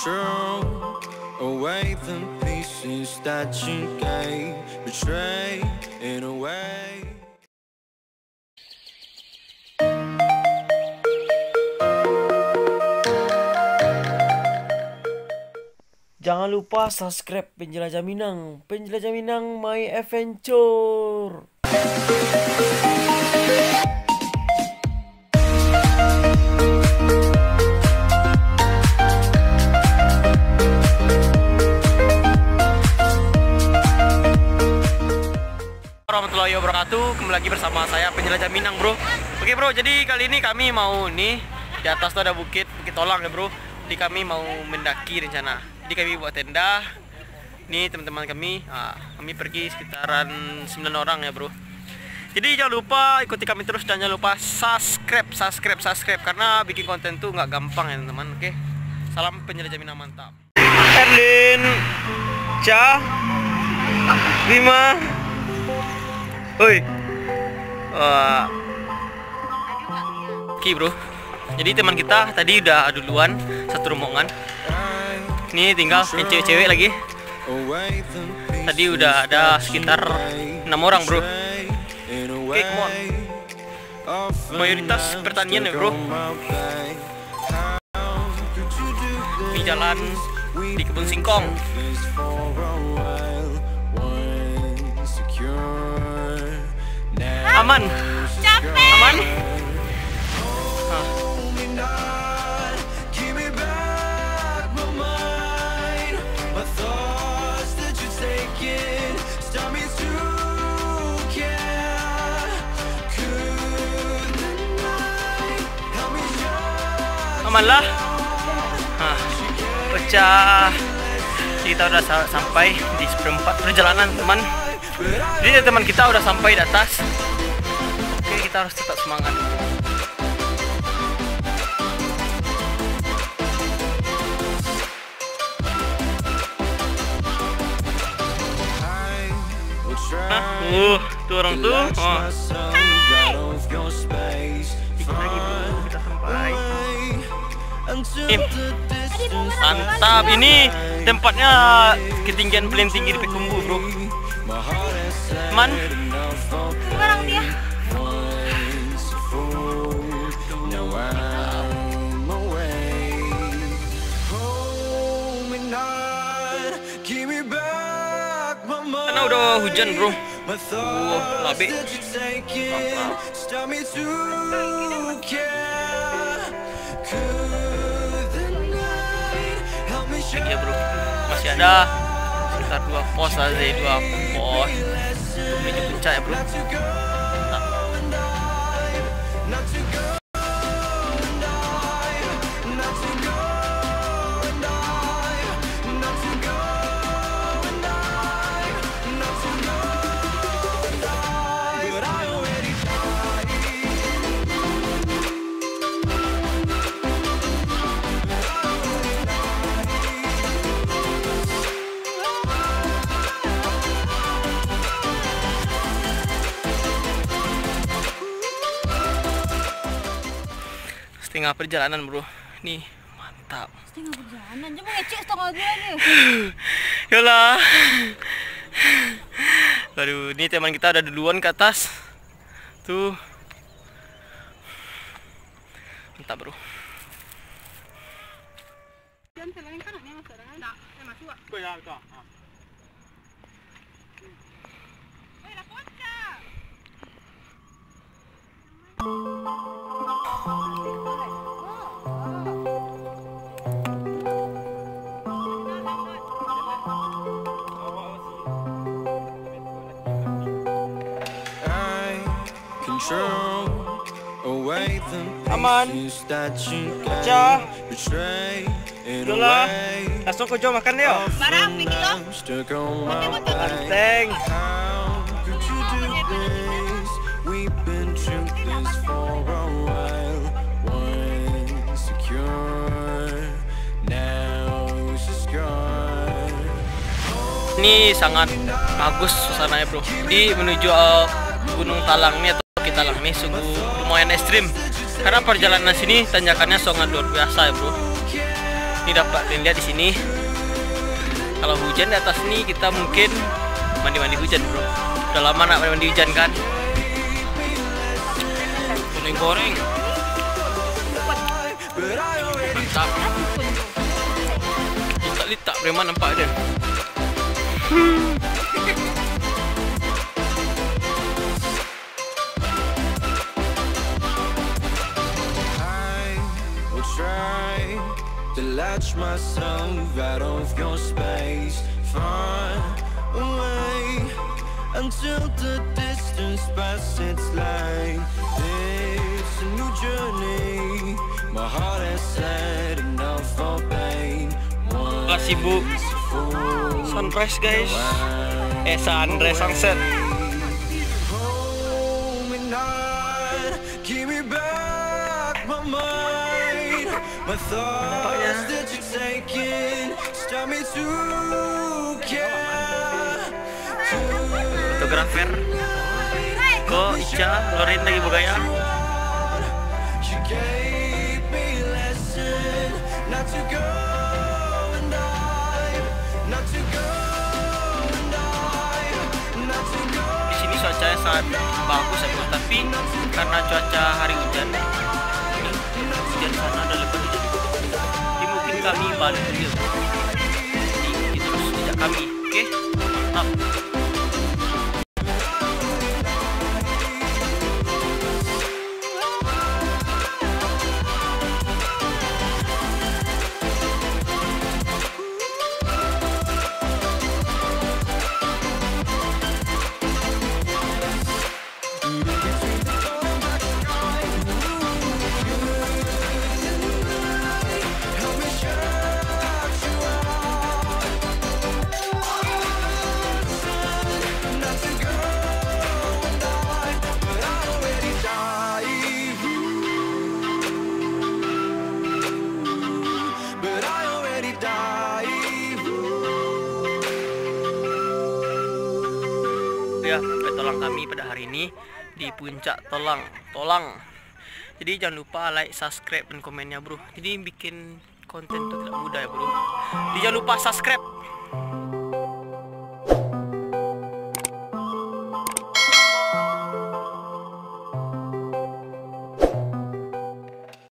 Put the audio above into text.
control away the pieces that you gave, betray in a way. Jangan lupa subscribe Penjelajah Minang, Penjelajah Minang My Adventure. Warahmatullahi wabarakatuh. Kembali lagi bersama saya Penjelajah Minang, bro. Oke bro, jadi kali ini kami mau nih di atas tuh ada bukit Tolang ya bro. Jadi kami mau mendaki rencana. Jadi kami buat tenda. Nih teman-teman kami, kami pergi sekitaran 9 orang ya bro. Jadi jangan lupa ikuti kami terus dan jangan lupa subscribe karena bikin konten tuh nggak gampang ya teman-teman. Oke, salam Penjelajah Minang mantap. Erlin, Ca, Bima. Oi. Oke bro. Jadi teman kita tadi udah duluan satu rombongan. Ini tinggal yang cewek-cewek lagi. Tadi udah ada sekitar 6 orang bro. Oke, come on. Mayoritas pertanian ya bro. Ini jalan di kebun singkong. Aman. Capek. Aman. Aman lah. Pecah. Kita udah sampai di seperempat perjalanan teman. Jadi teman kita udah sampai di atas. Oke, kita harus tetap semangat. Tuh orang tuh. Dikit lagi bro, kita sampai. Mantap, ini tempatnya ketinggian paling tinggi di Payakumbuh bro. Man, Barang dia. karena udah hujan bro. Labe. Ya bro, masih ada sekitar 2 pos aja, 2 pos menuju puncak ya bro. Setengah perjalanan bro, nih mantap. Setengah perjalanan, cuma ngecek setengah aja nih. Yalah. Aduh, ini teman kita ada duluan ke atas. Tuh. Mantap bro. Aman. Pecah. Udah, langsung ke jauh makan ya. Barang mikir Anteng. Ini sangat bagus suasananya bro. Di menuju Gunung Talang ini atau Bukit Talang ini sungguh lumayan ekstrim. Karena perjalanan sini tanjakannya sangat luar biasa ya bro. Ini dapat lihat di sini. Kalau hujan di atas nih kita mungkin mandi-mandi hujan, bro. Udah lama nak mandi hujan kan? Goreng-goreng. Mantap. Litak-litak preman nampak dia. Try to latch myself out of your space, far away until the distance passes its line. It's a new journey. My heart has said enough for pain. Kasih bu. Sunrise guys. Sunrise sunset. Hold me not, give me back my mind. My thoughts that you're taking stop me to care. Fotografer Ko Ica Lorin lagi bergaya. You gave me a lesson not to go and dive, not to go and dive, not to go. Di sini cuacanya sangat bagus ya bro, tapi karena cuaca hari hujan, ini hujan sana ada lebat hujan. Jadi mungkin kami balik dulu. Jadi terus jejak kami, oke? Mantap. Ya, petualang kami pada hari ini di puncak Tolang. Jadi jangan lupa like, subscribe, dan komennya bro. Jadi bikin konten itu tidak mudah ya bro. Jadi jangan lupa subscribe.